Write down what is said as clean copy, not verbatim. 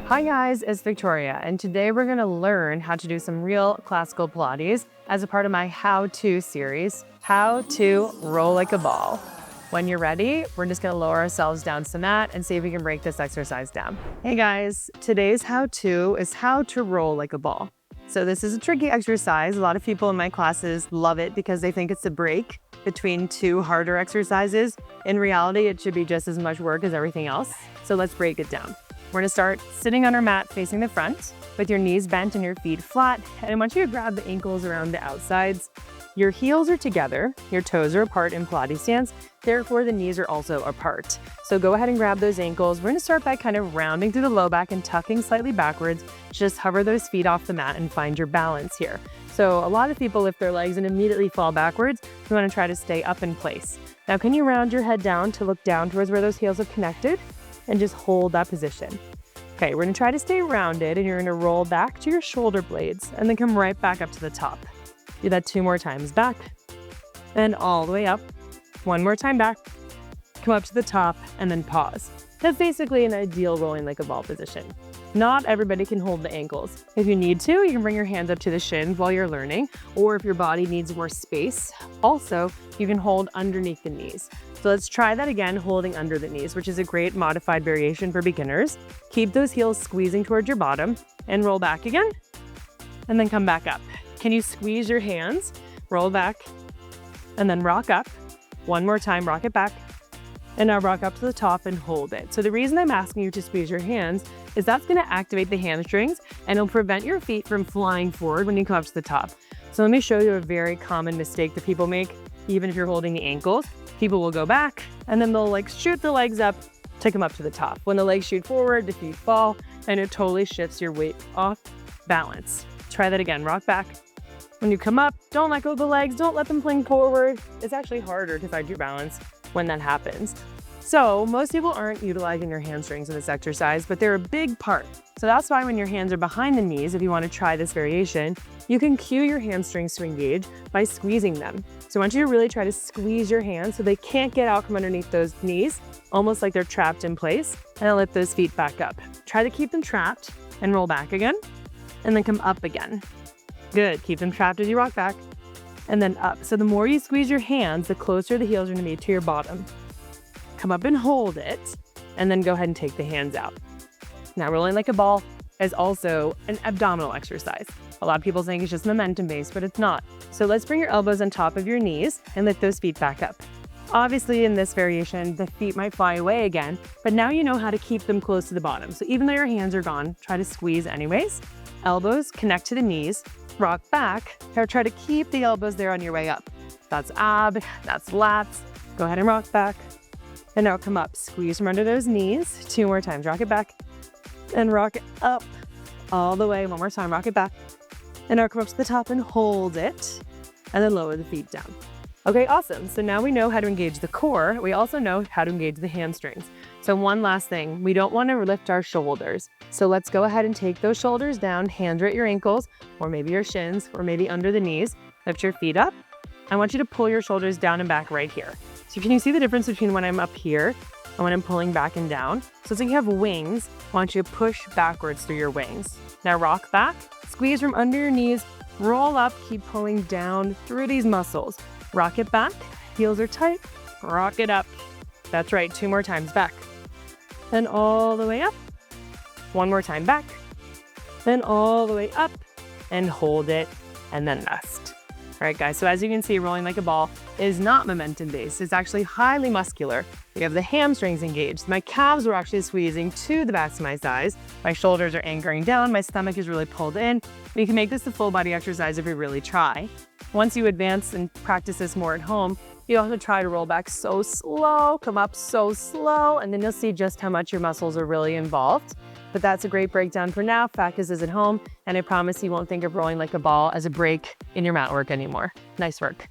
Hi guys, it's Victoria, and today we're going to learn how to do some real classical Pilates as a part of my how-to series, How to Roll Like a Ball. When you're ready, we're just going to lower ourselves down to the mat and see if we can break this exercise down. Hey guys, today's how-to is how to roll like a ball. So this is a tricky exercise. A lot of people in my classes love it because they think it's a break between two harder exercises. In reality, it should be just as much work as everything else. So let's break it down. We're gonna start sitting on our mat facing the front with your knees bent and your feet flat. And I want you to grab the ankles around the outsides. Your heels are together, your toes are apart in Pilates stance, therefore the knees are also apart. So go ahead and grab those ankles. We're gonna start by kind of rounding through the low back and tucking slightly backwards. Just hover those feet off the mat and find your balance here. So a lot of people lift their legs and immediately fall backwards. You wanna try to stay up in place. Now can you round your head down to look down towards where those heels are connected? And just hold that position. Okay, we're gonna try to stay rounded and you're gonna roll back to your shoulder blades and then come right back up to the top. Do that 2 more times, back and all the way up. 1 more time back, come up to the top and then pause. That's basically an ideal rolling like a ball position. Not everybody can hold the ankles. If you need to, you can bring your hands up to the shins while you're learning, or if your body needs more space, also, you can hold underneath the knees. So let's try that again, holding under the knees, which is a great modified variation for beginners. Keep those heels squeezing towards your bottom and roll back again, and then come back up. Can you squeeze your hands, roll back, and then rock up. 1 more time, rock it back. And now rock up to the top and hold it. So the reason I'm asking you to squeeze your hands is that's gonna activate the hamstrings and it'll prevent your feet from flying forward when you come up to the top. So let me show you a very common mistake that people make, even if you're holding the ankles. People will go back and then they'll shoot the legs up to come up to the top. When the legs shoot forward, the feet fall and it totally shifts your weight off balance. Try that again, rock back. When you come up, don't let go of the legs, don't let them fling forward. It's actually harder to find your balance when that happens. So most people aren't utilizing their hamstrings in this exercise, but they're a big part. So that's why when your hands are behind the knees, if you want to try this variation, you can cue your hamstrings to engage by squeezing them. So I want you to really try to squeeze your hands so they can't get out from underneath those knees, almost like they're trapped in place, and lift those feet back up. Try to keep them trapped and roll back again, and then come up again. Good, keep them trapped as you rock back, and then up. So the more you squeeze your hands, the closer the heels are gonna be to your bottom. Come up and hold it, and then go ahead and take the hands out. Now rolling like a ball is also an abdominal exercise. A lot of people think it's just momentum based, but it's not. So let's bring your elbows on top of your knees and lift those feet back up. Obviously in this variation, the feet might fly away again, but now you know how to keep them close to the bottom. So even though your hands are gone, try to squeeze anyways. Elbows connect to the knees, rock back, or try to keep the elbows there on your way up. That's ab, that's lats. Go ahead and rock back. And now come up, squeeze from under those knees. 2 more times, rock it back. And rock it up all the way. 1 more time, rock it back. And now come up to the top and hold it. And then lower the feet down. Okay, awesome. So now we know how to engage the core. We also know how to engage the hamstrings. So one last thing, we don't want to lift our shoulders. So let's go ahead and take those shoulders down, hands are at your ankles, or maybe your shins, or maybe under the knees. Lift your feet up. I want you to pull your shoulders down and back right here. So can you see the difference between when I'm up here and when I'm pulling back and down? So it's like you have wings. I want you to push backwards through your wings. Now rock back, squeeze from under your knees, roll up, keep pulling down through these muscles. Rock it back, heels are tight, rock it up. That's right, 2 more times back. Then all the way up. 1 more time back. Then all the way up and hold it and then rest. All right, guys, so as you can see, rolling like a ball is not momentum based. It's actually highly muscular. We have the hamstrings engaged. My calves are actually squeezing to the backs of my thighs. My shoulders are anchoring down. My stomach is really pulled in. We can make this a full body exercise if we really try. Once you advance and practice this more at home, you also try to roll back so slow, come up so slow, and then you'll see just how much your muscles are really involved. But that's a great breakdown for now. Practice is at home, and I promise you won't think of rolling like a ball as a break in your mat work anymore. Nice work.